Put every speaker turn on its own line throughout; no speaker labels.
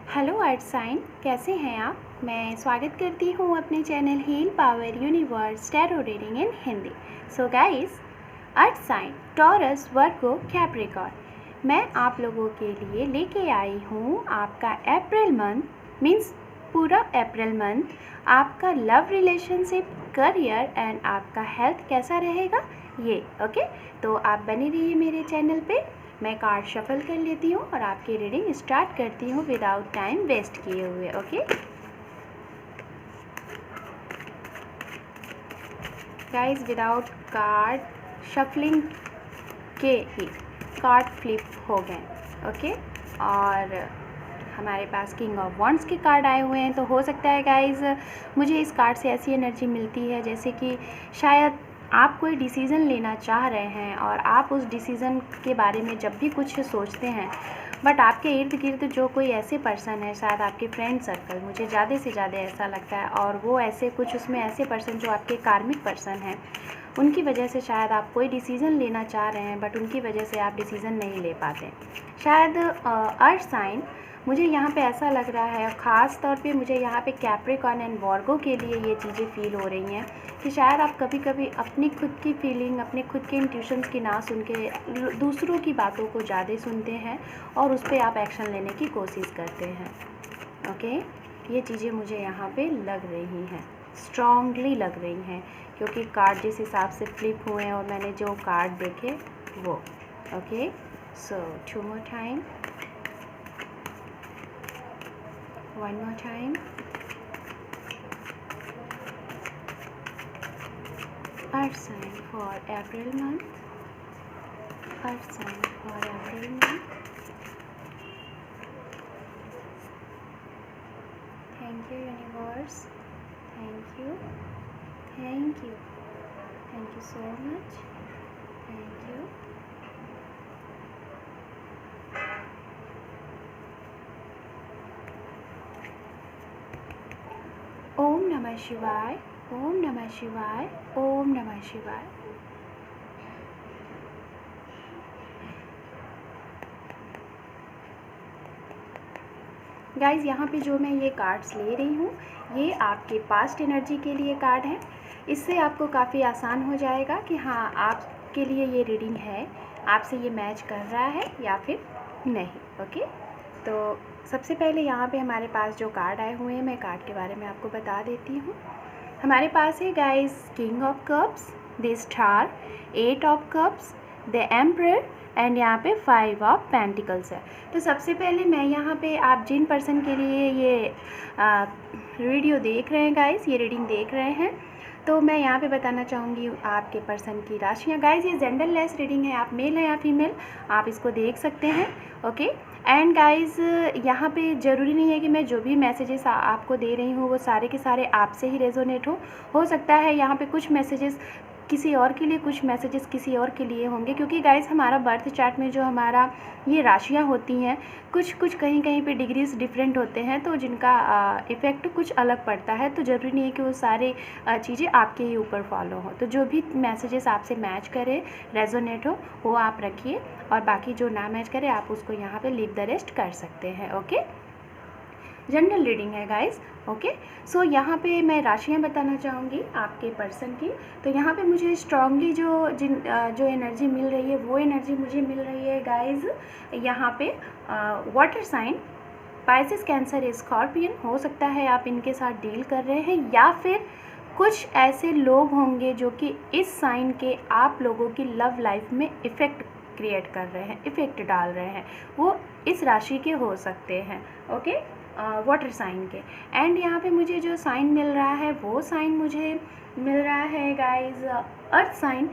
Hello अर्थ sign, कैसे हैं आप। मैं स्वागत करती हूँ अपने channel heal power universe tarot reading in Hindi. So guys, earth sign Taurus Virgo Capricorn, मैं आप लोगों के लिए लेके आई हूँ आपका अप्रैल मंथ मीन्स पूरा अप्रैल मंथ आपका लव रिलेशनशिप, करियर एंड आपका हेल्थ कैसा रहेगा ये। ओके, तो आप बने रहिए मेरे चैनल पे। मैं कार्ड शफल कर लेती हूँ और आपकी रीडिंग स्टार्ट करती हूँ विदाउट टाइम वेस्ट किए हुए। Okay guys, without card shuffling के ही कार्ड फ्लिप हो गए। ओके, और हमारे पास किंग ऑफ वॉन्ड्स के कार्ड आए हुए हैं। तो हो सकता है गाइस मुझे इस कार्ड से ऐसी एनर्जी मिलती है जैसे कि शायद आप कोई डिसीज़न लेना चाह रहे हैं और आप उस डिसीज़न के बारे में जब भी कुछ सोचते हैं, बट आपके इर्द गिर्द जो कोई ऐसे पर्सन है, शायद आपके फ्रेंड सर्कल, मुझे ज़्यादा से ज़्यादा ऐसा लगता है, और वो ऐसे कुछ उसमें ऐसे पर्सन जो आपके कार्मिक पर्सन हैं, उनकी वजह से शायद आप कोई डिसीज़न लेना चाह रहे हैं बट उनकी वजह से आप डिसीज़न नहीं ले पाते। शायद अर्थ साइन, मुझे यहाँ पे ऐसा लग रहा है, ख़ास तौर पे मुझे यहाँ पे कैप्रिकॉर्न एंड वर्गो के लिए ये चीज़ें फील हो रही हैं कि शायद आप कभी कभी अपनी खुद की फीलिंग, अपने खुद के इंट्यूशंस की ना सुन के दूसरों की बातों को ज़्यादा सुनते हैं और उस पर आप एक्शन लेने की कोशिश करते हैं। ओके, ये चीज़ें मुझे यहाँ पे लग रही हैं, स्ट्रॉन्गली लग रही हैं, क्योंकि कार्ड जिस हिसाब से फ्लिप हुए हैं और मैंने जो कार्ड देखे वो। Okay, so 2 more time, 1 more time, Earth sign for April month, Earth sign for April month. Thank you universe, thank you, thank you, thank you so much, thank you. ओम नमः शिवाय, ओम नमः शिवाय, ओम नमः शिवाय। गाइज़, यहाँ पे जो मैं ये कार्ड्स ले रही हूँ ये आपके पास्ट एनर्जी के लिए कार्ड है। इससे आपको काफ़ी आसान हो जाएगा कि हाँ, आपके लिए ये रीडिंग है, आपसे ये मैच कर रहा है या फिर नहीं। ओके, तो सबसे पहले यहाँ पे हमारे पास जो कार्ड आए हुए हैं, मैं कार्ड के बारे में आपको बता देती हूँ। हमारे पास है guys king of cups, the star, 8 of cups, the emperor and यहाँ पे 5 ऑफ पेंटिकल्स है। तो सबसे पहले मैं यहाँ पे आप जिन पर्सन के लिए ये वीडियो देख रहे हैं गाइस, ये रीडिंग देख रहे हैं, तो मैं यहाँ पे बताना चाहूँगी आपके पर्सन की राशियाँ। गाइस, ये जेंडरलेस रीडिंग है, आप मेल हैं या फीमेल आप इसको देख सकते हैं। ओके, एंड गाइस यहाँ पे ज़रूरी नहीं है कि मैं जो भी मैसेजेस आपको दे रही हूँ वो सारे के सारे आपसे ही रेजोनेट हो सकता है यहाँ पे कुछ मैसेजेस किसी और के लिए, कुछ मैसेजेस किसी और के लिए होंगे, क्योंकि गाइस हमारा बर्थ चार्ट में जो हमारा ये राशियाँ होती हैं, कुछ कहीं कहीं पे डिग्रीज डिफरेंट होते हैं, तो जिनका इफ़ेक्ट कुछ अलग पड़ता है। तो ज़रूरी नहीं है कि वो सारे चीज़ें आपके ही ऊपर फॉलो हो। तो जो भी मैसेजेस आपसे मैच करे, रेजोनेट हो, वो आप रखिए, और बाकी जो ना मैच करे आप उसको यहाँ पे लीव द रेस्ट कर सकते हैं। ओके, जनरल रीडिंग है गाइस। ओके, सो यहाँ पे मैं राशियाँ बताना चाहूँगी आपके पर्सन की। तो यहाँ पे मुझे स्ट्रांगली जो एनर्जी मिल रही है वो एनर्जी मुझे मिल रही है गाइस, यहाँ पे water sign, Pisces, Cancer, Scorpion. हो सकता है आप इनके साथ डील कर रहे हैं, या फिर कुछ ऐसे लोग होंगे जो कि इस साइन के आप लोगों की लव लाइफ में इफ़ेक्ट क्रिएट कर रहे हैं, इफ़ेक्ट डाल रहे हैं, वो इस राशि के हो सकते हैं। ओके, वाटर साइन के। एंड यहाँ पे मुझे जो साइन मिल रहा है वो साइन मुझे मिल रहा है गाइस अर्थ साइन।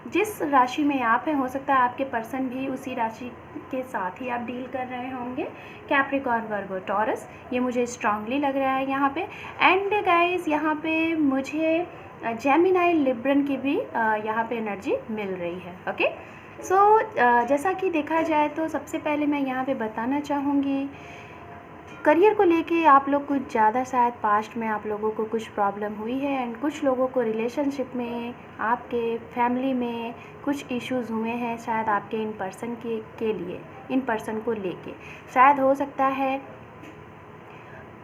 जिस राशि में आप हैं, हो सकता है आपके पर्सन भी उसी राशि के साथ ही आप डील कर रहे होंगे। कैप्रिकॉर्न, वर्गो, टॉरस, ये मुझे स्ट्रांगली लग रहा है यहाँ पे। एंड गाइस यहाँ पे मुझे जेमिनाई, लिब्रन की भी यहाँ पे एनर्जी मिल रही है। ओके, सो जैसा कि देखा जाए तो सबसे पहले मैं यहाँ पे बताना चाहूँगी करियर को लेके आप लोग कुछ ज़्यादा, शायद पास्ट में आप लोगों को कुछ प्रॉब्लम हुई है, एंड कुछ लोगों को रिलेशनशिप में, आपके फैमिली में कुछ इश्यूज़ हुए हैं, शायद आपके इन पर्सन के लिए, इन पर्सन को लेके। शायद हो सकता है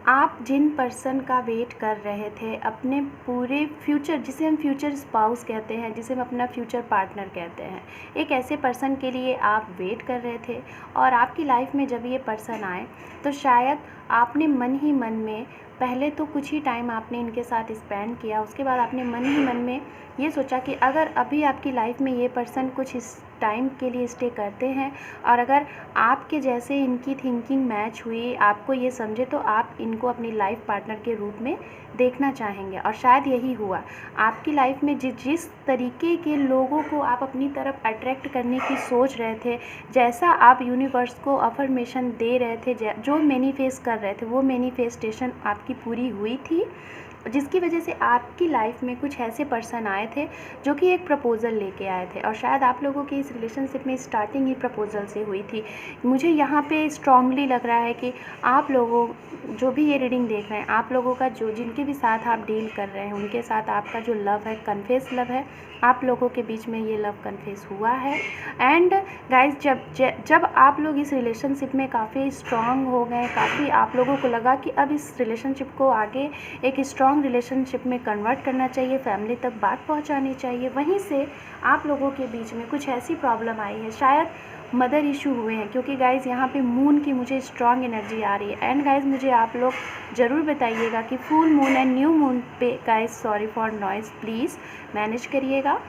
आप जिन पर्सन का वेट कर रहे थे अपने पूरे फ्यूचर, जिसे हम फ्यूचर स्पाउस कहते हैं, जिसे हम अपना फ्यूचर पार्टनर कहते हैं, एक ऐसे पर्सन के लिए आप वेट कर रहे थे और आपकी लाइफ में जब ये पर्सन आए तो शायद आपने मन ही मन में, पहले तो कुछ ही टाइम आपने इनके साथ स्पेंड किया, उसके बाद आपने मन ही मन में ये सोचा कि अगर अभी आपकी लाइफ में ये पर्सन कुछ इस टाइम के लिए स्टे करते हैं और अगर आपके जैसे इनकी थिंकिंग मैच हुई, आपको ये समझे, तो आप इनको अपनी लाइफ पार्टनर के रूप में देखना चाहेंगे। और शायद यही हुआ आपकी लाइफ में। जिस तरीके के लोगों को आप अपनी तरफ अट्रैक्ट करने की सोच रहे थे, जैसा आप यूनिवर्स को अफर्मेशन दे रहे थे, जो मैनिफेस्ट कर रहे थे, वो मैनिफेस्टेशन आपकी पूरी हुई थी, जिसकी वजह से आपकी लाइफ में कुछ ऐसे पर्सन आए थे जो कि एक प्रपोज़ल लेके आए थे। और शायद आप लोगों की इस रिलेशनशिप में स्टार्टिंग ही प्रपोज़ल से हुई थी। मुझे यहाँ पे स्ट्रांगली लग रहा है कि आप लोगों, जो भी ये रीडिंग देख रहे हैं, आप लोगों का जो, जिनके भी साथ आप डील कर रहे हैं, उनके साथ आपका जो लव है, कन्फेस लव है, आप लोगों के बीच में ये लव कन्फेस हुआ है। एंड गाइज, जब आप लोग इस रिलेशनशिप में काफ़ी स्ट्रांग हो गए, काफ़ी आप लोगों को लगा कि अब इस रिलेशनशिप को आगे एक स्ट्रांग रिलेशनशिप में कन्वर्ट करना चाहिए, फैमिली तक बात पहुंचानी चाहिए, वहीं से आप लोगों के बीच में कुछ ऐसी प्रॉब्लम आई है, शायद मदर इशू हुए हैं, क्योंकि गाइज़ यहाँ पे मून की मुझे स्ट्रांग एनर्जी आ रही है। एंड गाइज़, मुझे आप लोग ज़रूर बताइएगा कि full moon and new moon पे, guys sorry for noise, please manage करिएगा।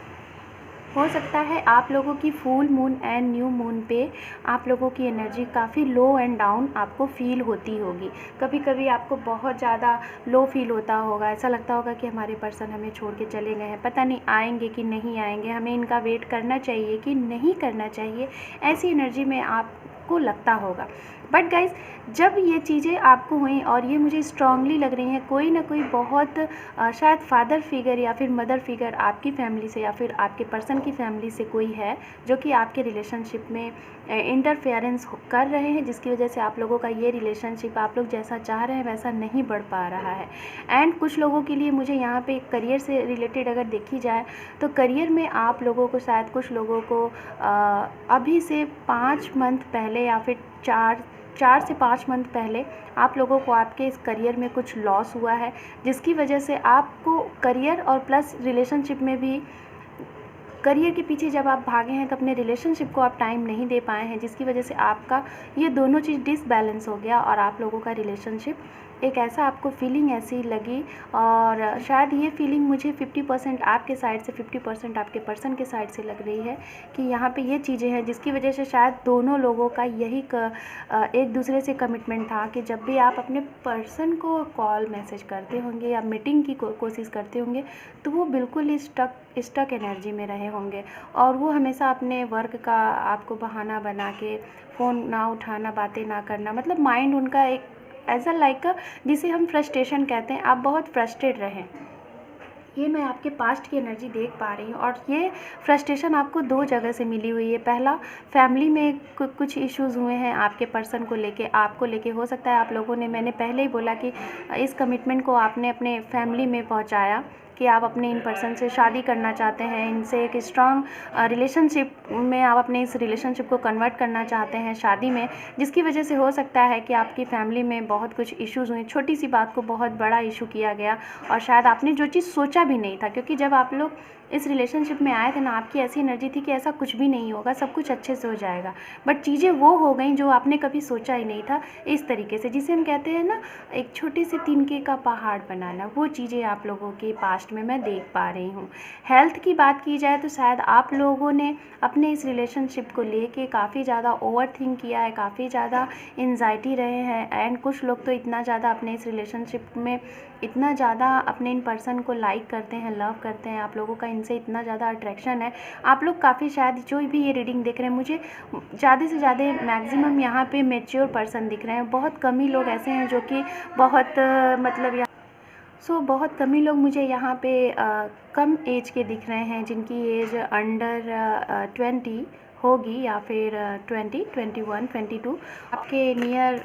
हो सकता है आप लोगों की full moon and new moon पे आप लोगों की एनर्जी काफ़ी लो एंड डाउन आपको फील होती होगी। कभी कभी आपको बहुत ज़्यादा लो फील होता होगा, ऐसा लगता होगा कि हमारे पर्सन हमें छोड़ के चले गए हैं, पता नहीं आएंगे कि नहीं आएंगे, हमें इनका वेट करना चाहिए कि नहीं करना चाहिए, ऐसी एनर्जी में आपको लगता होगा। बट गाइज़, जब ये चीज़ें आपको हुई और ये मुझे स्ट्रांगली लग रही हैं, कोई ना कोई बहुत शायद फादर फिगर या फिर मदर फिगर आपकी फैमिली से या फिर आपके पर्सन की फैमिली से कोई है जो कि आपके रिलेशनशिप में इंटरफेरेंस कर रहे हैं, जिसकी वजह से आप लोगों का ये रिलेशनशिप आप लोग जैसा चाह रहे हैं वैसा नहीं बढ़ पा रहा है। एंड कुछ लोगों के लिए मुझे यहाँ पे करियर से रिलेटेड अगर देखी जाए तो करियर में आप लोगों को, शायद कुछ लोगों को अभी से 5 मंथ पहले या फिर 4 से 5 मंथ पहले आप लोगों को आपके इस करियर में कुछ लॉस हुआ है, जिसकी वजह से आपको करियर और प्लस रिलेशनशिप में भी, करियर के पीछे जब आप भागे हैं तो अपने रिलेशनशिप को आप टाइम नहीं दे पाए हैं, जिसकी वजह से आपका ये दोनों चीज़ डिसबैलेंस हो गया और आप लोगों का रिलेशनशिप एक ऐसा, आपको फीलिंग ऐसी लगी। और शायद ये फीलिंग मुझे 50% आपके साइड से, 50% आपके पर्सन के साइड से लग रही है कि यहाँ पे ये चीज़ें हैं जिसकी वजह से शायद दोनों लोगों का यही एक दूसरे से कमिटमेंट था कि जब भी आप अपने पर्सन को कॉल मैसेज करते होंगे या मीटिंग की कोशिश करते होंगे तो वो बिल्कुल ही स्टक एनर्जी में रहे होंगे और वो हमेशा अपने वर्क का आपको बहाना बना के फ़ोन ना उठाना, बातें ना करना, मतलब माइंड उनका एक एज अ लाइक, जिसे हम फ्रस्ट्रेशन कहते हैं, आप बहुत फ्रस्ट्रेट रहें। ये मैं आपके पास्ट की एनर्जी देख पा रही हूँ और ये फ्रस्ट्रेशन आपको 2 जगह से मिली हुई है। पहला, फैमिली में कुछ इश्यूज़ हुए हैं आपके पर्सन को लेके, आपको लेके। हो सकता है आप लोगों ने, मैंने पहले ही बोला कि इस कमिटमेंट को आपने अपने फैमिली में पहुँचाया कि आप अपने इन पर्सन से शादी करना चाहते हैं, इनसे एक स्ट्रांग रिलेशनशिप में आप अपने इस रिलेशनशिप को कन्वर्ट करना चाहते हैं शादी में, जिसकी वजह से हो सकता है कि आपकी फैमिली में बहुत कुछ इश्यूज़ हुए, छोटी सी बात को बहुत बड़ा इशू किया गया और शायद आपने जो चीज़ सोचा भी नहीं था, क्योंकि जब आप लोग इस रिलेशनशिप में आए थे ना, आपकी ऐसी एनर्जी थी कि ऐसा कुछ भी नहीं होगा, सब कुछ अच्छे से हो जाएगा। बट चीज़ें वो हो गई जो आपने कभी सोचा ही नहीं था, इस तरीके से, जिसे हम कहते हैं ना एक छोटे से तिनके का पहाड़ बनाना, वो चीज़ें आप लोगों के पास्ट में मैं देख पा रही हूँ। हेल्थ की बात की जाए तो शायद आप लोगों ने अपने इस रिलेशनशिप को लेके काफ़ी ज़्यादा ओवर थिंक किया है, काफ़ी ज़्यादा एंजाइटी रहे हैं। एंड कुछ लोग तो इतना ज़्यादा अपने इस रिलेशनशिप में, इतना ज़्यादा अपने इन पर्सन को लाइक करते हैं, लव करते हैं, आप लोगों का इनसे इतना ज़्यादा अट्रैक्शन है। आप लोग काफ़ी, शायद जो भी ये रीडिंग देख रहे हैं, मुझे ज़्यादा से ज़्यादा मैक्सिमम यहाँ पे मैच्योर पर्सन दिख रहे हैं। बहुत कम ही लोग ऐसे हैं जो कि बहुत मतलब बहुत कम ही लोग मुझे यहाँ पे कम एज के दिख रहे हैं, जिनकी एज अंडर 20 होगी या फिर 20, 21, 22 आपके नियर।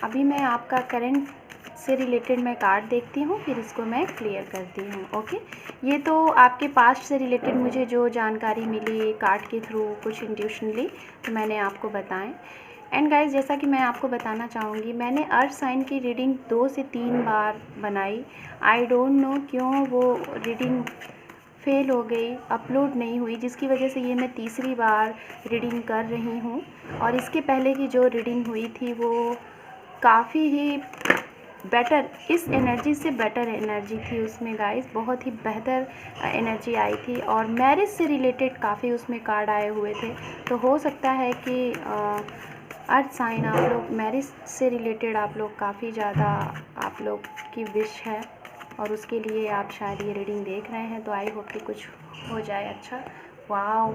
अभी मैं आपका करंट से रिलेटेड मैं कार्ड देखती हूँ, फिर इसको मैं क्लियर करती हूँ। ओके, ये तो आपके पास्ट से रिलेटेड मुझे जो जानकारी मिली कार्ड के थ्रू, कुछ इंट्यूशनली, तो मैंने आपको बताएं। एंड गाइस, जैसा कि मैं आपको बताना चाहूँगी, मैंने अर्थ साइन की रीडिंग 2 से 3 बार बनाई। आई डोंट नो क्यों वो रीडिंग फेल हो गई, अपलोड नहीं हुई, जिसकी वजह से ये मैं तीसरी बार रीडिंग कर रही हूँ। और इसके पहले की जो रीडिंग हुई थी वो काफ़ी ही बेटर, इस एनर्जी से बेटर एनर्जी थी उसमें गाइस, बहुत ही बेहतर एनर्जी आई थी। और मैरिज से रिलेटेड काफ़ी उसमें कार्ड आए हुए थे। तो हो सकता है कि अर्थ साइन आप लोग मैरिज से रिलेटेड आप लोग काफ़ी ज़्यादा आप लोग की विश है और उसके लिए आप शायद ये रीडिंग देख रहे हैं। तो आई होप कि कुछ हो जाए अच्छा। वाओ,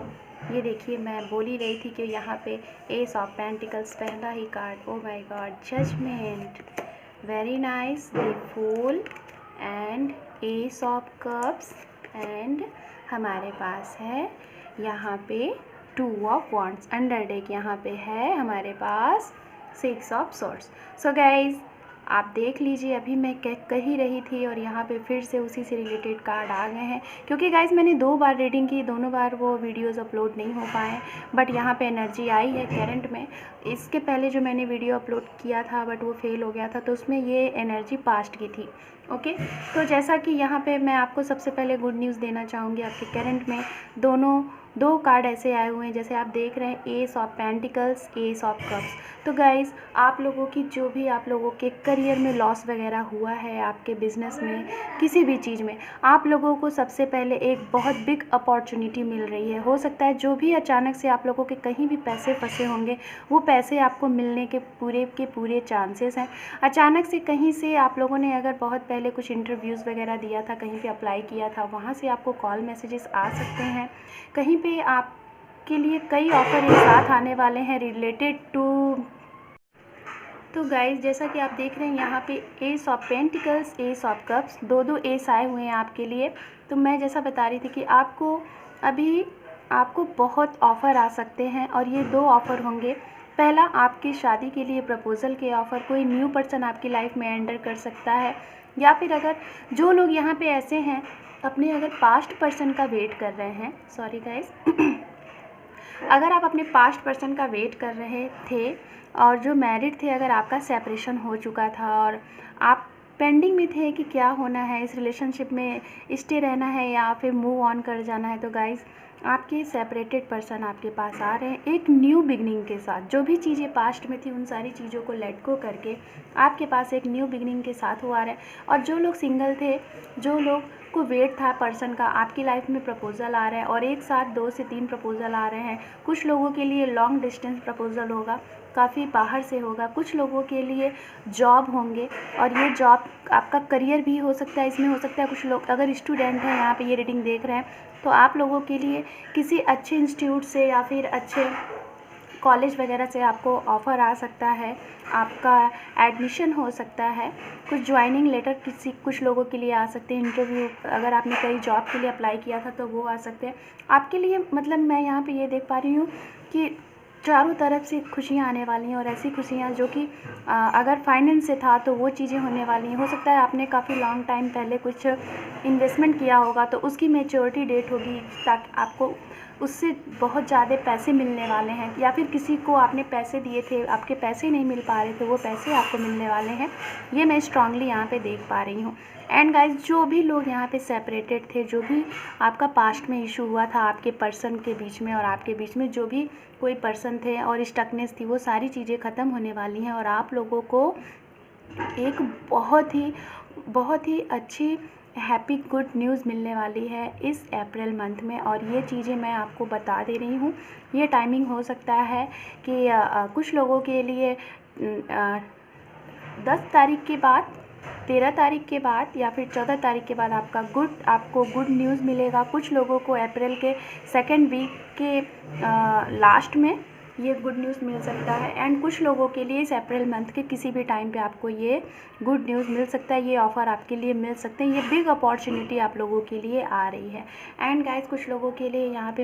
ये देखिए, मैं बोल ही रही थी कि यहाँ पे एस ऑफ पेंटिकल्स पहला ही card. Oh my God, judgement, very nice, the fool and ace of cups. And हमारे पास है यहाँ पे 2 ऑफ वॉन्ड्स। अंडर डेक यहाँ पे है हमारे पास 6 ऑफ सॉर्ड्स। सो गाइज, आप देख लीजिए, अभी मैं कह ही रही थी और यहाँ पे फिर से उसी से रिलेटेड कार्ड आ गए हैं। क्योंकि गाइज मैंने 2 बार रीडिंग की, दोनों बार वो वीडियोस अपलोड नहीं हो पाए, बट यहाँ पे एनर्जी आई है करंट में। इसके पहले जो मैंने वीडियो अपलोड किया था बट वो फेल हो गया था, तो उसमें ये एनर्जी पास्ट की थी। ओके, तो जैसा कि यहाँ पे मैं आपको सबसे पहले गुड न्यूज़ देना चाहूँगी। आपके करंट में 2 कार्ड ऐसे आए हुए हैं, जैसे आप देख रहे हैं, S of pentacles, ace of cups. तो गाइज़, आप लोगों की जो भी आप लोगों के करियर में लॉस वगैरह हुआ है, आपके बिजनेस में, किसी भी चीज़ में, आप लोगों को सबसे पहले एक बहुत बिग अपॉर्चुनिटी मिल रही है। हो सकता है जो भी अचानक से आप लोगों के कहीं भी पैसे फंसे होंगे, वो पैसे आपको मिलने के पूरे चांसेस हैं। अचानक से कहीं से आप लोगों ने अगर बहुत पहले कुछ इंटरव्यूज़ वगैरह दिया था, कहीं पे अप्लाई किया था, वहाँ से आपको कॉल मैसेजेस आ सकते हैं। कहीं पे आपके लिए कई ऑफ़र एक साथ आने वाले हैं रिलेटेड टू। तो गाइस, जैसा कि आप देख रहे हैं यहाँ पे S of pentacles, ace of cups, 2 S आए हुए हैं आपके लिए। तो मैं जैसा बता रही थी कि आपको बहुत ऑफ़र आ सकते हैं और ये 2 ऑफ़र होंगे। पहला, आपकी शादी के लिए प्रपोज़ल के ऑफ़र, कोई न्यू पर्सन आपकी लाइफ में एंटर कर सकता है। या फिर अगर जो लोग यहाँ पे ऐसे हैं, अपने अगर पास्ट पर्सन का वेट कर रहे हैं, सॉरी गाइस अगर आप अपने पास्ट पर्सन का वेट कर रहे थे और जो मैरिड थे, अगर आपका सेपरेशन हो चुका था और आप पेंडिंग में थे कि क्या होना है, इस रिलेशनशिप में स्टे रहना है या फिर मूव ऑन कर जाना है, तो गाइज़, आपके सेपरेटेड पर्सन आपके पास आ रहे हैं एक न्यू बिगनिंग के साथ। जो भी चीज़ें पास्ट में थी उन सारी चीज़ों को लेट गो करके आपके पास एक न्यू बिगनिंग के साथ वो आ रहे हैं। और जो लोग सिंगल थे, जो लोग को वेट था पर्सन का, आपकी लाइफ में प्रपोज़ल आ रहा है और एक साथ 2 से 3 प्रपोज़ल आ रहे हैं। कुछ लोगों के लिए लॉन्ग डिस्टेंस प्रपोज़ल होगा, काफ़ी बाहर से होगा। कुछ लोगों के लिए जॉब होंगे और ये जॉब आपका करियर भी हो सकता है, इसमें हो सकता है। कुछ लोग अगर स्टूडेंट हैं, यहाँ पे ये रीडिंग देख रहे हैं, तो आप लोगों के लिए किसी अच्छे इंस्टीट्यूट से या फिर अच्छे कॉलेज वगैरह से आपको ऑफ़र आ सकता है, आपका एडमिशन हो सकता है, कुछ ज्वाइनिंग लेटर कुछ लोगों के लिए आ सकते हैं। इंटरव्यू, अगर आपने कई जॉब के लिए अप्लाई किया था तो वो आ सकते हैं आपके लिए। मतलब मैं यहाँ पे ये देख पा रही हूँ कि चारों तरफ से खुशियाँ आने वाली हैं और ऐसी खुशियाँ जो कि अगर फाइनेंस से था तो वो चीज़ें होने वाली हैं। हो सकता है आपने काफ़ी लॉन्ग टाइम पहले कुछ इन्वेस्टमेंट किया होगा तो उसकी मैच्योरिटी डेट होगी, ताकि आपको उससे बहुत ज़्यादा पैसे मिलने वाले हैं। या फिर किसी को आपने पैसे दिए थे, आपके पैसे नहीं मिल पा रहे थे, वो पैसे आपको मिलने वाले हैं। ये मैं स्ट्रांगली यहाँ पे देख पा रही हूँ। एंड गाइज, जो भी लोग यहाँ पे सेपरेटेड थे, जो भी आपका पास्ट में इशू हुआ था आपके पर्सन के बीच में और आपके बीच में जो भी कोई पर्सन थे और स्टकनेस थी, वो सारी चीज़ें ख़त्म होने वाली हैं और आप लोगों को एक बहुत ही अच्छी हैप्पी गुड न्यूज़ मिलने वाली है इस अप्रैल मंथ में। और ये चीज़ें मैं आपको बता दे रही हूँ। ये टाइमिंग हो सकता है कि कुछ लोगों के लिए 10 तारीख के बाद, 13 तारीख के बाद या फिर 14 तारीख के बाद आपको गुड न्यूज़ मिलेगा। कुछ लोगों को अप्रैल के सेकेंड वीक के लास्ट में ये गुड न्यूज़ मिल सकता है। एंड कुछ लोगों के लिए इस अप्रैल मंथ के किसी भी टाइम पे आपको ये गुड न्यूज़ मिल सकता है, ये ऑफ़र आपके लिए मिल सकते हैं, ये बिग अपॉर्चुनिटी आप लोगों के लिए आ रही है। एंड गाइस, कुछ लोगों के लिए यहाँ पे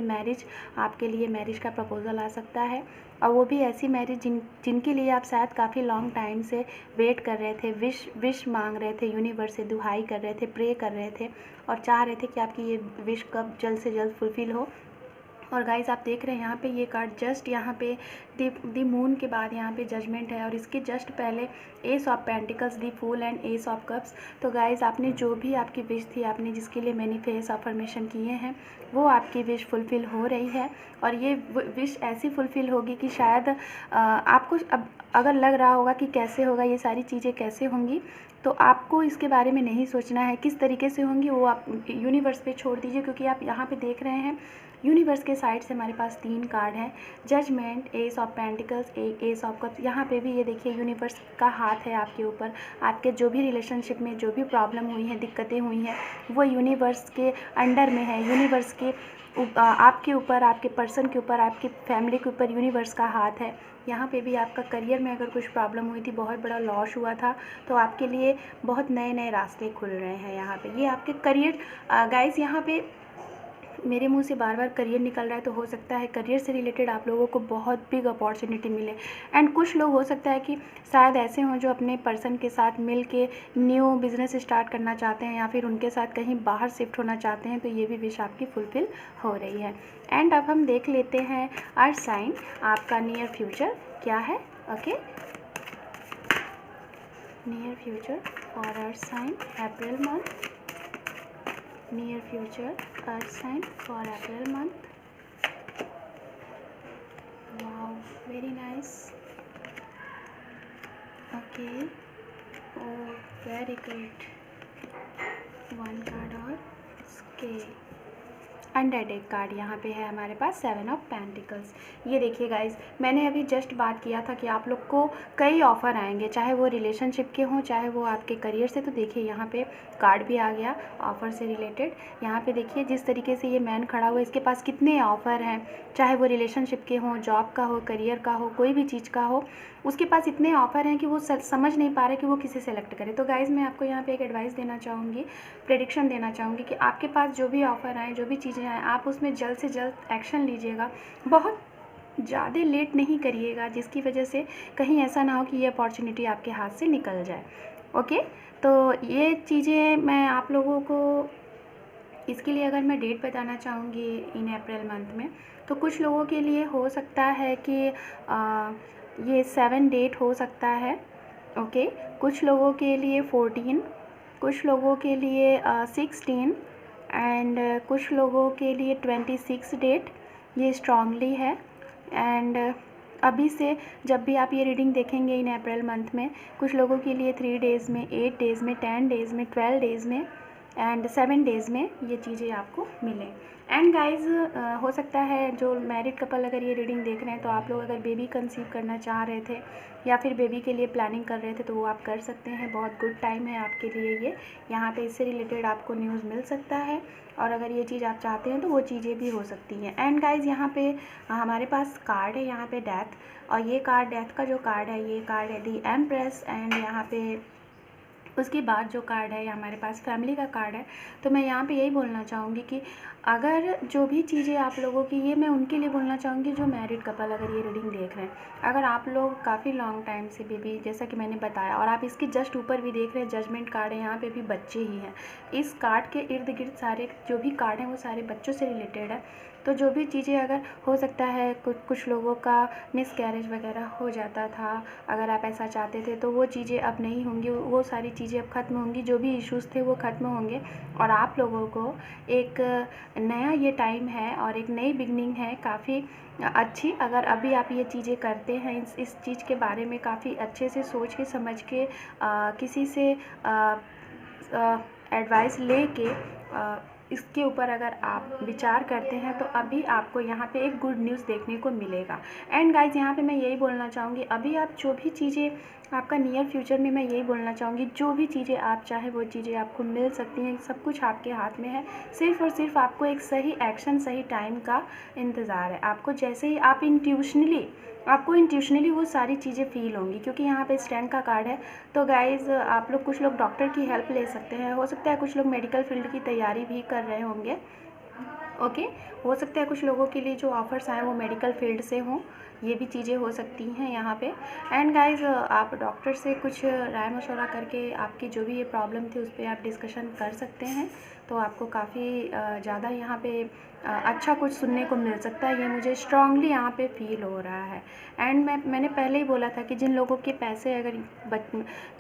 आपके लिए मैरिज का प्रपोज़ल आ सकता है और वो भी ऐसी मैरिज जिनके लिए आप शायद काफ़ी लॉन्ग टाइम से वेट कर रहे थे, विश मांग रहे थे, यूनिवर्स से दुहाई कर रहे थे, प्रे कर रहे थे और चाह रहे थे कि आपकी ये विश कब जल्द से जल्द फुलफ़िल हो। और गाइस आप देख रहे हैं यहाँ पे ये कार्ड जस्ट यहाँ पे दी मून के बाद यहाँ पे जजमेंट है, और इसके जस्ट पहले ace of pentacles, the fool and ace of cups. तो गाइस आपने जो भी आपकी विश थी, आपने जिसके लिए मैनिफेस्ट अफर्मेशन किए हैं, वो आपकी विश फुलफ़िल हो रही है। और ये विश ऐसी फुलफ़िल होगी कि शायद आपको अब अगर लग रहा होगा कि कैसे होगा, ये सारी चीज़ें कैसे होंगी, तो आपको इसके बारे में नहीं सोचना है किस तरीके से होंगी, वो आप यूनिवर्स पे छोड़ दीजिए। क्योंकि आप यहाँ पे देख रहे हैं यूनिवर्स के साइड से हमारे पास 3 कार्ड हैं, judgement, ace of pentacles, ace of cups. यहाँ पे भी ये देखिए यूनिवर्स का हाथ है आपके ऊपर। आपके जो भी रिलेशनशिप में जो भी प्रॉब्लम हुई है, दिक्कतें हुई हैं, वो यूनिवर्स के अंडर में है। यूनिवर्स के आपके ऊपर, आपके पर्सन के ऊपर, आपकी फैमिली के ऊपर यूनिवर्स का हाथ है। यहाँ पे भी आपका करियर में अगर कुछ प्रॉब्लम हुई थी, बहुत बड़ा लॉस हुआ था, तो आपके लिए बहुत नए नए रास्ते खुल रहे हैं। यहाँ पे ये आपके करियर, गाइस यहाँ पे मेरे मुंह से बार बार करियर निकल रहा है, तो हो सकता है करियर से रिलेटेड आप लोगों को बहुत बिग अपॉर्चुनिटी मिले। एंड कुछ लोग हो सकता है कि शायद ऐसे हों जो अपने पर्सन के साथ मिल के न्यू बिज़नेस स्टार्ट करना चाहते हैं, या फिर उनके साथ कहीं बाहर शिफ्ट होना चाहते हैं, तो ये भी विश आपकी फुलफ़िल हो रही है। एंड अब हम देख लेते हैं अर्थ साइन, आपका नियर फ्यूचर क्या है। Okay, near future for earth sign April month, near future earth sign for April month. Wow, very nice. Okay, oh very good. One card और okay, अंडर डेक कार्ड यहाँ पे है हमारे पास 7 of pentacles. ये देखिए guys, मैंने अभी just बात किया था कि आप लोग को कई ऑफ़र आएंगे, चाहे वो रिलेशनशिप के हों, चाहे वो आपके करियर से। तो देखिए यहाँ पे कार्ड भी आ गया ऑफ़र से रिलेटेड। यहाँ पे देखिए जिस तरीके से ये मैन खड़ा हुआ है, इसके पास कितने ऑफ़र हैं, चाहे वो रिलेशनशिप के हों, जॉब का हो, करियर का हो, कोई भी चीज़ का हो, उसके पास इतने ऑफ़र हैं कि वो समझ नहीं पा रहे कि वो किसे सेलेक्ट करे। तो गाइज़ मैं आपको यहाँ पे एक एडवाइस देना चाहूँगी, प्रेडिक्शन देना चाहूँगी कि आपके पास जो भी ऑफ़र आए, जो भी चीज़ें आएँ, आप उसमें जल्द से जल्द एक्शन लीजिएगा। बहुत ज़्यादा लेट नहीं करिएगा, जिसकी वजह से कहीं ऐसा ना हो कि ये अपॉर्चुनिटी आपके हाथ से निकल जाए। ओके, तो ये चीज़ें मैं आप लोगों को, इसके लिए अगर मैं डेट बताना चाहूँगी इन अप्रैल मंथ में, तो कुछ लोगों के लिए हो सकता है कि ये 7 डेट हो सकता है। ओके, कुछ लोगों के लिए 14, कुछ लोगों के लिए 16 एंड कुछ लोगों के लिए 26 डेट ये स्ट्रांगली है। एंड अभी से जब भी आप ये रीडिंग देखेंगे इन अप्रैल मंथ में, कुछ लोगों के लिए 3 डेज़ में, 8 डेज़ में, 10 डेज़ में, 12 डेज़ में एंड 7 डेज़ में ये चीज़ें आपको मिलें। एंड गाइज़ हो सकता है जो मैरिड कपल अगर ये रीडिंग देख रहे हैं, तो आप लोग अगर बेबी कंसीव करना चाह रहे थे या फिर बेबी के लिए प्लानिंग कर रहे थे, तो वो आप कर सकते हैं। बहुत गुड टाइम है आपके लिए ये। यहाँ पे इससे रिलेटेड आपको न्यूज़ मिल सकता है, और अगर ये चीज़ आप चाहते हैं तो वो चीज़ें भी हो सकती हैं। एंड गाइज़ यहाँ पे हमारे पास कार्ड है यहाँ पे डेथ, और ये कार्ड डेथ का जो कार्ड है, ये कार्ड है दी एम्प्रेस। एंड यहाँ पे उसके बाद जो कार्ड है ये हमारे पास फैमिली का कार्ड है। तो मैं यहाँ पे यही बोलना चाहूँगी कि अगर जो भी चीज़ें आप लोगों की, ये मैं उनके लिए बोलना चाहूँगी जो मैरिड कपल अगर ये रीडिंग देख रहे हैं, अगर आप लोग काफ़ी लॉन्ग टाइम से बेबी, जैसा कि मैंने बताया, और आप इसके जस्ट ऊपर भी देख रहे हैं जजमेंट कार्ड है, यहाँ पे भी बच्चे ही हैं। इस कार्ड के इर्द गिर्द सारे जो भी कार्ड हैं वो सारे बच्चों से रिलेटेड है। तो जो भी चीज़ें, अगर हो सकता है कुछ लोगों का मिसकैरेज वगैरह हो जाता था, अगर आप ऐसा चाहते थे, तो वो चीज़ें अब नहीं होंगी, वो सारी चीज़ें अब ख़त्म होंगी, जो भी इश्यूज़ थे वो ख़त्म होंगे, और आप लोगों को एक नया ये टाइम है और एक नई बिगनिंग है काफ़ी अच्छी। अगर अभी आप ये चीज़ें करते हैं, इस चीज़ के बारे में काफ़ी अच्छे से सोच के समझ के किसी से एडवाइस लेके इसके ऊपर अगर आप विचार करते हैं, तो अभी आपको यहाँ पे एक गुड न्यूज़ देखने को मिलेगा। एंड गाइज यहाँ पे मैं यही बोलना चाहूँगी, अभी आप जो भी चीज़ें आपका नियर फ्यूचर में, मैं यही बोलना चाहूँगी, जो भी चीज़ें आप चाहे वो चीज़ें आपको मिल सकती हैं। सब कुछ आपके हाथ में है, सिर्फ़ और सिर्फ आपको एक सही एक्शन, सही टाइम का इंतज़ार है। आपको जैसे ही आप इंट्यूशनली वो सारी चीज़ें फील होंगी, क्योंकि यहाँ पे स्टैंड का कार्ड है। तो गाइज़ आप लोग, कुछ लोग डॉक्टर की हेल्प ले सकते हैं, हो सकता है कुछ लोग मेडिकल फील्ड की तैयारी भी कर रहे होंगे। ओके, हो सकता है कुछ लोगों के लिए जो ऑफ़र्स आए वो मेडिकल फील्ड से हों, ये भी चीज़ें हो सकती हैं यहाँ पे। एंड गाइज आप डॉक्टर से कुछ राय मशवरा करके आपकी जो भी ये प्रॉब्लम थी उस पर आप डिस्कशन कर सकते हैं, तो आपको काफ़ी ज़्यादा यहाँ पे अच्छा कुछ सुनने को मिल सकता है। ये मुझे स्ट्रांगली यहाँ पे फील हो रहा है। एंड मैंने पहले ही बोला था कि जिन लोगों के पैसे अगर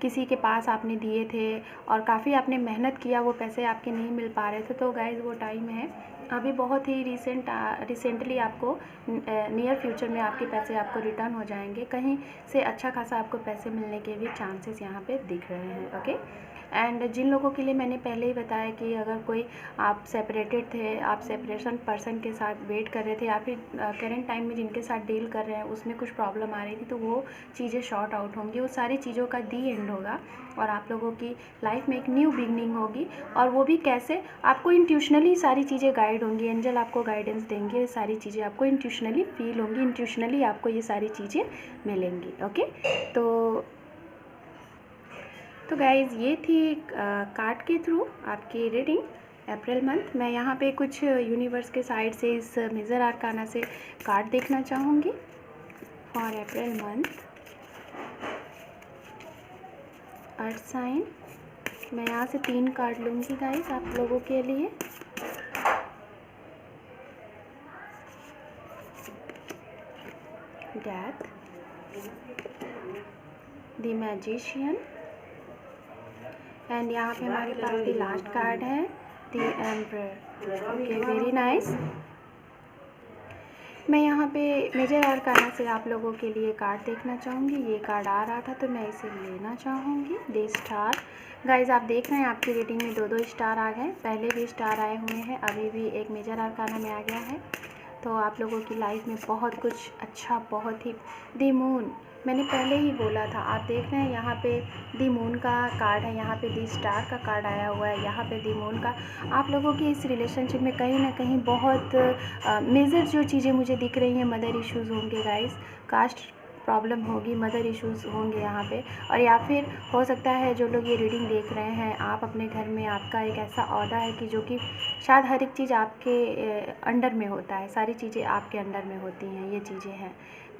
किसी के पास आपने दिए थे और काफ़ी आपने मेहनत किया, वो पैसे आपके नहीं मिल पा रहे थे, तो गाइज वो टाइम है अभी बहुत ही रिसेंटली आपको नियर फ्यूचर में आपके पैसे आपको रिटर्न हो जाएंगे। कहीं से अच्छा खासा आपको पैसे मिलने के भी चांसेस यहाँ पे दिख रहे हैं। ओके। एंड जिन लोगों के लिए मैंने पहले ही बताया कि अगर कोई आप सेपरेटेड थे, आप सेपरेशन पर्सन के साथ वेट कर रहे थे, या फिर करेंट टाइम में जिनके साथ डील कर रहे हैं उसमें कुछ प्रॉब्लम आ रही थी, तो वो चीज़ें शॉर्ट आउट होंगी। वो सारी चीज़ों का दी एंड होगा और आप लोगों की लाइफ में एक न्यू बिगनिंग होगी। और वो भी कैसे, आपको इंट्यूशनली सारी चीज़ें गाइड होंगी, एंजल आपको गाइडेंस देंगे, ये सारी चीज़ें आपको इंट्यूशनली फील होंगी, इंट्यूशनली आपको ये सारी चीज़ें मिलेंगी। ओके। तो गाइज़ ये थी कार्ड के थ्रू आपकी रीडिंग अप्रैल मंथ। मैं यहाँ पे कुछ यूनिवर्स के साइड से इस मेजर आर्काना से कार्ड देखना चाहूँगी for April month earth sign. मैं यहाँ से 3 कार्ड लूँगी गाइज़ आप लोगों के लिए। डेथ, द मैजिशियन, एंड यहाँ पे हमारे पास द लास्ट कार्ड है the emperor. Okay, very nice. मैं यहाँ पे मेजर आर्काना से आप लोगों के लिए कार्ड देखना चाहूँगी। ये कार्ड आ रहा था तो मैं इसे लेना चाहूँगी। The star. गाइज आप देख रहे हैं आपकी रीडिंग में 2-2 स्टार आ गए, पहले भी स्टार आए हुए हैं, अभी भी एक मेजर आर्काना में आ गया है। तो आप लोगों की लाइफ में बहुत कुछ अच्छा, बहुत ही द मून, मैंने पहले ही बोला था। आप देख रहे हैं यहाँ पे द मून का कार्ड है, यहाँ पे द स्टार का कार्ड आया हुआ है, यहाँ पे द मून का। आप लोगों की इस रिलेशनशिप में कहीं ना कहीं बहुत मेजर जो चीज़ें मुझे दिख रही हैं, मदर इश्यूज़ होंगे गाइस, कास्ट प्रॉब्लम होगी, मदर इश्यूज़ होंगे यहाँ पे। और या फिर हो सकता है जो लोग ये रीडिंग देख रहे हैं, आप अपने घर में आपका एक ऐसा ओहदा है कि जो कि शायद हर एक चीज़ आपके अंडर में होता है, सारी चीज़ें आपके अंडर में होती हैं, ये चीज़ें हैं।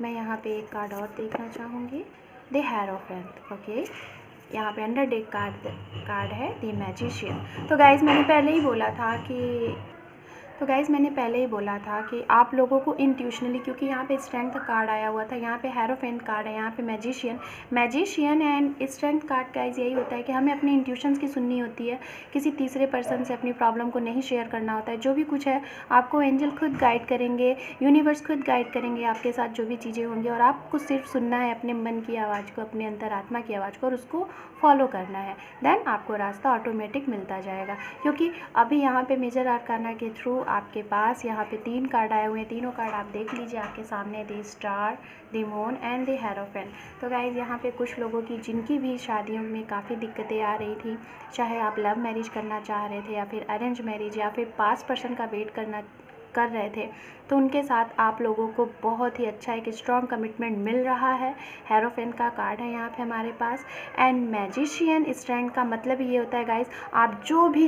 मैं यहाँ पे एक कार्ड और देखना चाहूँगी, द हेरोफेंट। ओके, यहाँ पे अंडर डेक कार्ड है द मैजिशियन। तो गाइज़ मैंने पहले ही बोला था कि आप लोगों को इंट्यूशनली, क्योंकि यहाँ पे स्ट्रेंथ का कार्ड आया हुआ था, यहाँ पे हेरोफेंट कार्ड है, यहाँ पे magician and strength card. Guys यही होता है कि हमें अपनी इंट्यूशंस की सुननी होती है, किसी तीसरे पर्सन से अपनी प्रॉब्लम को नहीं शेयर करना होता है। जो भी कुछ है आपको एंजल खुद गाइड करेंगे, यूनिवर्स खुद गाइड करेंगे आपके साथ जो भी चीज़ें होंगी, और आपको सिर्फ सुनना है अपने मन की आवाज़ को, अपने अंतरात्मा की आवाज़ को, और उसको फॉलो करना है। देन आपको रास्ता ऑटोमेटिक मिलता जाएगा। क्योंकि अभी यहाँ पे मेजर आर्काना के थ्रू आपके पास यहाँ पे 3 कार्ड आए हुए हैं, तीनों कार्ड आप देख लीजिए आपके सामने, the star, the moon and the hierophant. तो गाइज़ यहाँ पे कुछ लोगों की जिनकी भी शादियों में काफ़ी दिक्कतें आ रही थी, चाहे आप लव मैरिज करना चाह रहे थे या फिर अरेंज मैरिज या फिर पास पर्सन का वेट कर रहे थे, तो उनके साथ आप लोगों को बहुत ही अच्छा एक स्ट्रॉन्ग कमिटमेंट मिल रहा है। हेरोफेंट का कार्ड है यहाँ पे हमारे पास, एंड मैजिशियन स्ट्रेंथ का मतलब ये होता है गाइस, आप जो भी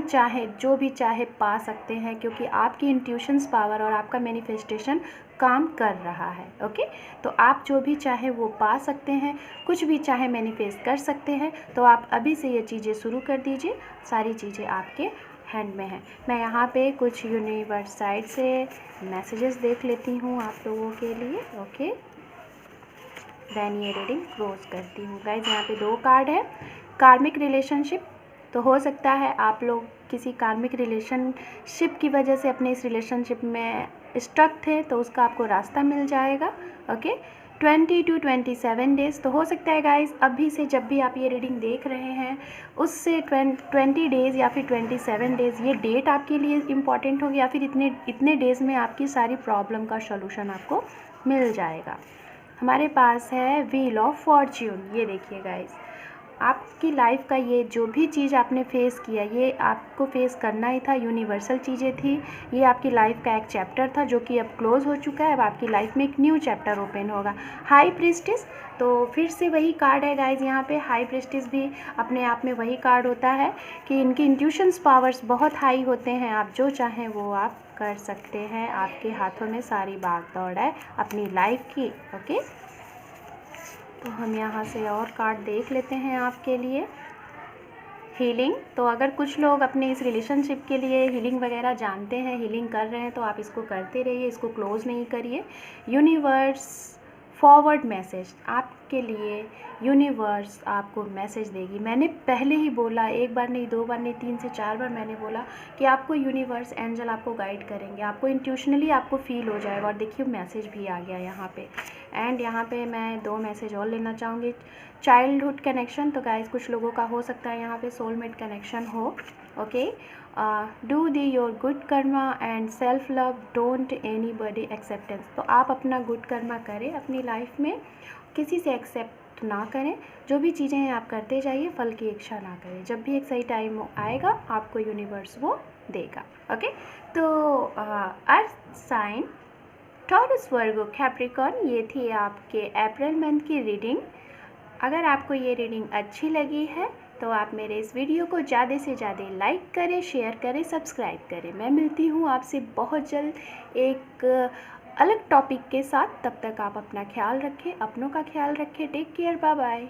चाहे पा सकते हैं, क्योंकि आपकी इंट्यूशंस पावर और आपका मैनिफेस्टेशन काम कर रहा है। ओके, तो आप जो भी चाहे वो पा सकते हैं, कुछ भी चाहे मैनिफेस्ट कर सकते हैं। तो आप अभी से ये चीज़ें शुरू कर दीजिए, सारी चीज़ें आपके हैंड में है। मैं यहाँ पे कुछ यूनिवर्स साइड से मैसेजेस देख लेती हूँ आप लोगों के लिए। ओके, देन ये रीडिंग क्लोज करती हूँ। गाइज यहाँ पे 2 कार्ड है, कार्मिक रिलेशनशिप। तो हो सकता है आप लोग किसी कार्मिक रिलेशनशिप की वजह से अपने इस रिलेशनशिप में स्टक थे, तो उसका आपको रास्ता मिल जाएगा। Okay, 20 to 27 days. तो हो सकता है गाइज़ अभी से जब भी आप ये रीडिंग देख रहे हैं, उससे 20 डेज़ या फिर 27 डेज़, ये डेट आपके लिए इम्पॉर्टेंट होगी, या फिर इतने डेज़ में आपकी सारी प्रॉब्लम का सॉल्यूशन आपको मिल जाएगा। हमारे पास है व्हील ऑफ फॉर्च्यून। ये देखिए गाइज़, आपकी लाइफ का ये जो भी चीज़ आपने फेस किया, ये आपको फेस करना ही था, यूनिवर्सल चीज़ें थी, ये आपकी लाइफ का एक चैप्टर था जो कि अब क्लोज हो चुका है। अब आपकी लाइफ में एक न्यू चैप्टर ओपन होगा। हाई प्रीस्टेस, तो फिर से वही कार्ड है गाइज यहाँ पे। हाई प्रीस्टेस भी अपने आप में वही कार्ड होता है कि इनकी इंट्यूशंस पावर्स बहुत हाई होते हैं, आप जो चाहें वो आप कर सकते हैं। आपके हाथों में सारी भाग दौड़ है अपनी लाइफ की। ओके, तो हम यहाँ से और कार्ड देख लेते हैं आपके लिए। हीलिंग, तो अगर कुछ लोग अपने इस रिलेशनशिप के लिए हीलिंग वगैरह जानते हैं, हीलिंग कर रहे हैं, तो आप इसको करते रहिए, इसको क्लोज़ नहीं करिए। यूनिवर्स फॉरवर्ड मैसेज आपके लिए, यूनिवर्स आपको मैसेज देगी। मैंने पहले ही बोला, एक बार नहीं, 2 बार नहीं, 3 से 4 बार मैंने बोला कि आपको यूनिवर्स एंजल आपको गाइड करेंगे, आपको इंट्यूशनली आपको फील हो जाएगा। और देखिए मैसेज भी आ गया यहाँ पे। एंड यहाँ पे मैं 2 मैसेज और लेना चाहूँगी। चाइल्डहुड कनेक्शन, तो गाइस कुछ लोगों का हो सकता है यहाँ पे सोलमेट कनेक्शन हो। Okay, do the your good Karma and self love, don't anybody acceptance. तो आप अपना गुड कर्मा करें अपनी लाइफ में, किसी से एक्सेप्ट ना करें। जो भी चीज़ें हैं आप करते जाइए, फल की इच्छा ना करें। जब भी एक सही टाइम आएगा आपको यूनिवर्स वो देगा। ओके, तो अर्थ साइन टॉरस, वर्गो, कैप्रिकॉर्न, ये थी आपके अप्रैल मंथ की रीडिंग। अगर आपको ये रीडिंग अच्छी लगी है तो आप मेरे इस वीडियो को ज़्यादा से ज़्यादा लाइक करें, शेयर करें, सब्सक्राइब करें। मैं मिलती हूँ आपसे बहुत जल्द एक अलग टॉपिक के साथ। तब तक आप अपना ख्याल रखें, अपनों का ख्याल रखें। Take care, bye bye.